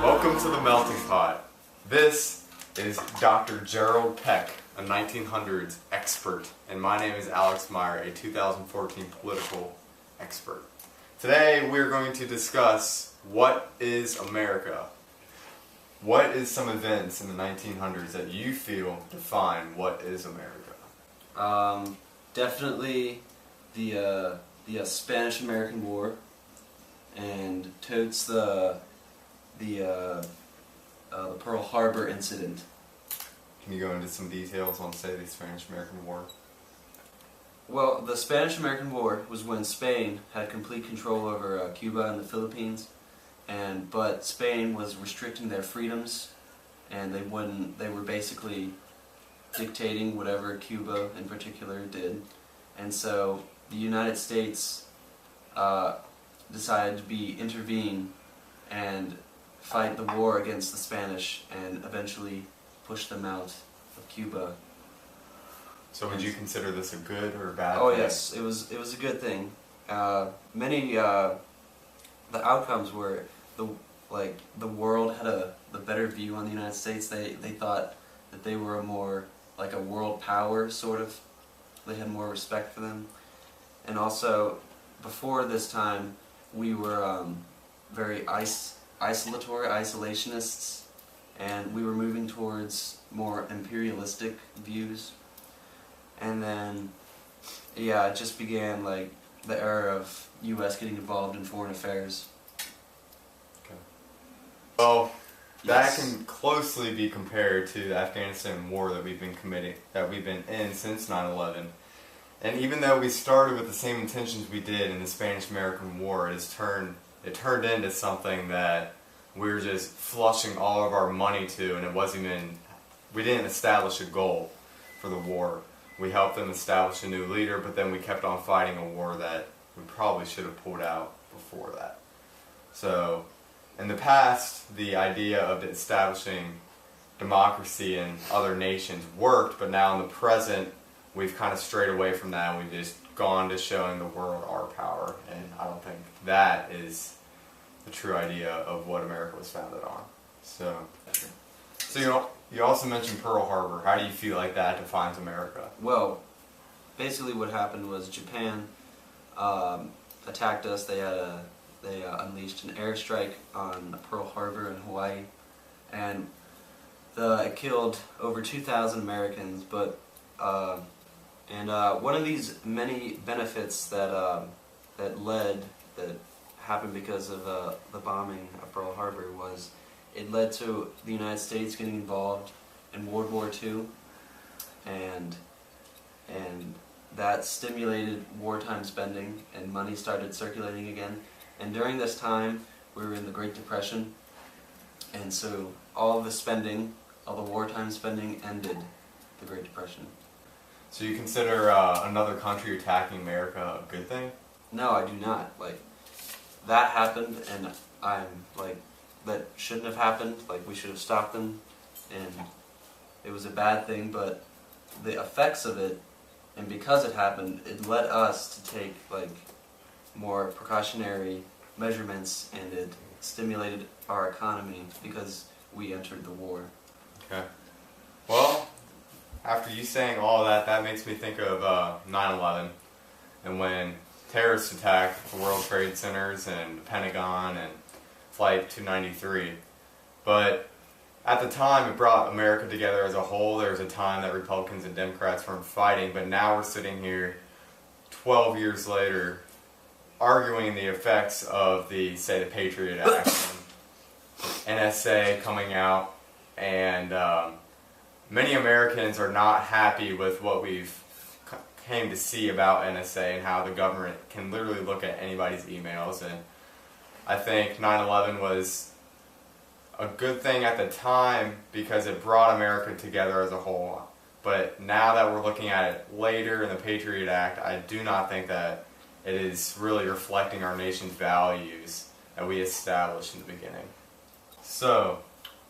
Welcome to the Melting Pot. This is Dr. Gerald Peck, a 1900s expert, and my name is Alex Meyer, a 2014 political expert. Today we're going to discuss what is America. What is some events in the 1900s that you feel define what is America? Definitely the Spanish-American War, and totes the Pearl Harbor incident. Can you go into some details on, say, the Spanish-American War? Well, the Spanish-American War was when Spain had complete control over Cuba and the Philippines, but Spain was restricting their freedoms, and they were basically dictating whatever Cuba in particular did, and so the United States decided to intervene and fight the war against the Spanish and eventually push them out of Cuba. So would you consider this a good or a bad Oh thing? yes, it was a good thing. The outcomes were the world had the better view on the United States. They thought that they were more like a world power, sort of. They had more respect for them. And also, before this time, we were very isolationists, and we were moving towards more imperialistic views. And then, yeah, it just began like the era of U.S. getting involved in foreign affairs. Okay. Well, that Yes. can closely be compared to the Afghanistan war that we've been in since 9/11. And even though we started with the same intentions we did in the Spanish-American War, it turned into something that we were just flushing all of our money to, and we didn't establish a goal for the war. We helped them establish a new leader, but then we kept on fighting a war that we probably should have pulled out before that. So, in the past, the idea of establishing democracy in other nations worked, but now in the present, we've kind of strayed away from that, and we've just gone to showing the world our power, and I don't think that is the true idea of what America was founded on. So you also mentioned Pearl Harbor. How do you feel like that defines America? Well, basically what happened was Japan attacked us. They unleashed an airstrike on Pearl Harbor in Hawaii, and it killed over 2,000 Americans. But one of these many benefits that happened because of the bombing of Pearl Harbor was it led to the United States getting involved in World War II, and that stimulated wartime spending, and money started circulating again. And during this time, we were in the Great Depression, and so all the wartime spending ended the Great Depression. So you consider another country attacking America a good thing? No, I do not. That happened, and that shouldn't have happened. We should have stopped them, and it was a bad thing, but the effects of it, and because it happened, it led us to take more precautionary measurements, and it stimulated our economy because we entered the war. Okay. Well, after you saying all that, that makes me think of 9/11, and when terrorists attacked the World Trade Centers and the Pentagon and Flight 293. But at the time, it brought America together as a whole. There was a time that Republicans and Democrats weren't fighting, but now we're sitting here 12 years later arguing the effects of the Patriot Act, and NSA coming out, and many Americans are not happy with what we've came to see about NSA and how the government can literally look at anybody's emails. And I think 9/11 was a good thing at the time because it brought America together as a whole. But now that we're looking at it later in the Patriot Act, I do not think that it is really reflecting our nation's values that we established in the beginning. So,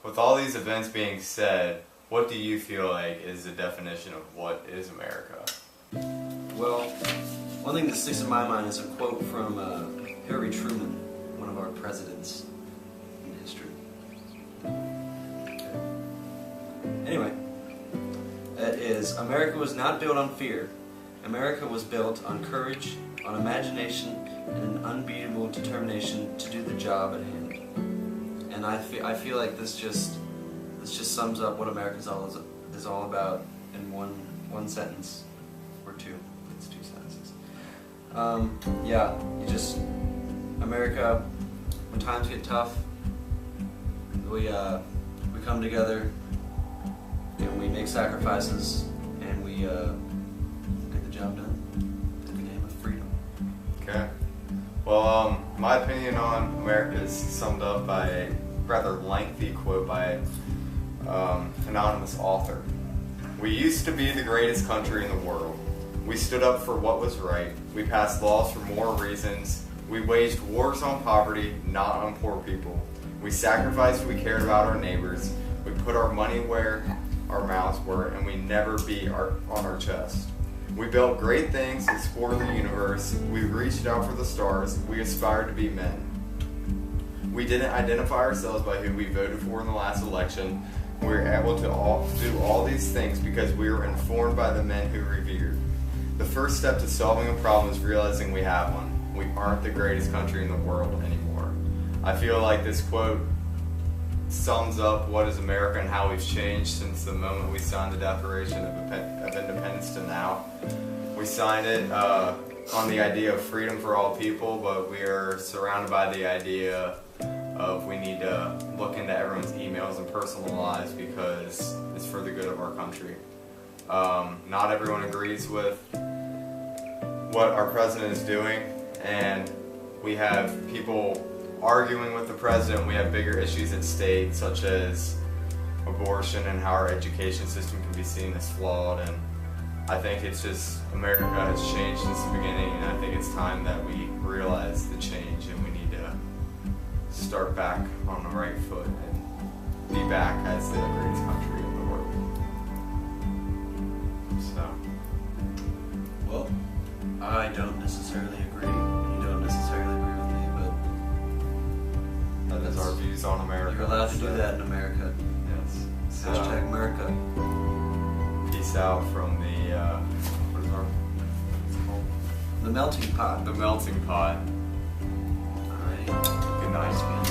with all these events being said, what do you feel like is the definition of what is America? Well, one thing that sticks in my mind is a quote from Harry Truman, one of our presidents in history. Anyway, it is America was not built on fear. America was built on courage, on imagination, and an unbeatable determination to do the job at hand. And I feel like this just sums up what America's is all about in one sentence or two. It's two sentences. Yeah, America. When times get tough, we come together and we make sacrifices and we get the job done in the name of freedom. Okay. Well, my opinion on America is summed up by a rather lengthy quote by anonymous author. We used to be the greatest country in the world. We stood up for what was right. We passed laws for moral reasons. We waged wars on poverty, not on poor people. We sacrificed, we cared about our neighbors. We put our money where our mouths were, and we never beat on our chest. We built great things, explored the universe. We reached out for the stars. We aspired to be men. We didn't identify ourselves by who we voted for in the last election. We were able to do all these things because we were informed by the men who revered. The first step to solving a problem is realizing we have one. We aren't the greatest country in the world anymore. I feel like this quote sums up what is America and how we've changed since the moment we signed the Declaration of Independence to now. We signed it on the idea of freedom for all people, but we are surrounded by the idea of we need to look into everyone's emails and personal lives because it's for the good of our country. Not everyone agrees with what our president is doing, and we have people arguing with the president. We have bigger issues at stake, such as abortion and how our education system can be seen as flawed. And I think it's just America has changed since the beginning, and I think it's time that we realize the change and we need to start back on the right foot and be back as the greatest country in the world. So, well, I don't necessarily agree. You don't necessarily agree with me, but that is our views on America. You're allowed to do that in America. Yes. So, Hashtag America. Peace out from the what is it's called? The melting pot. The melting pot. Alright. Good night. Spanish.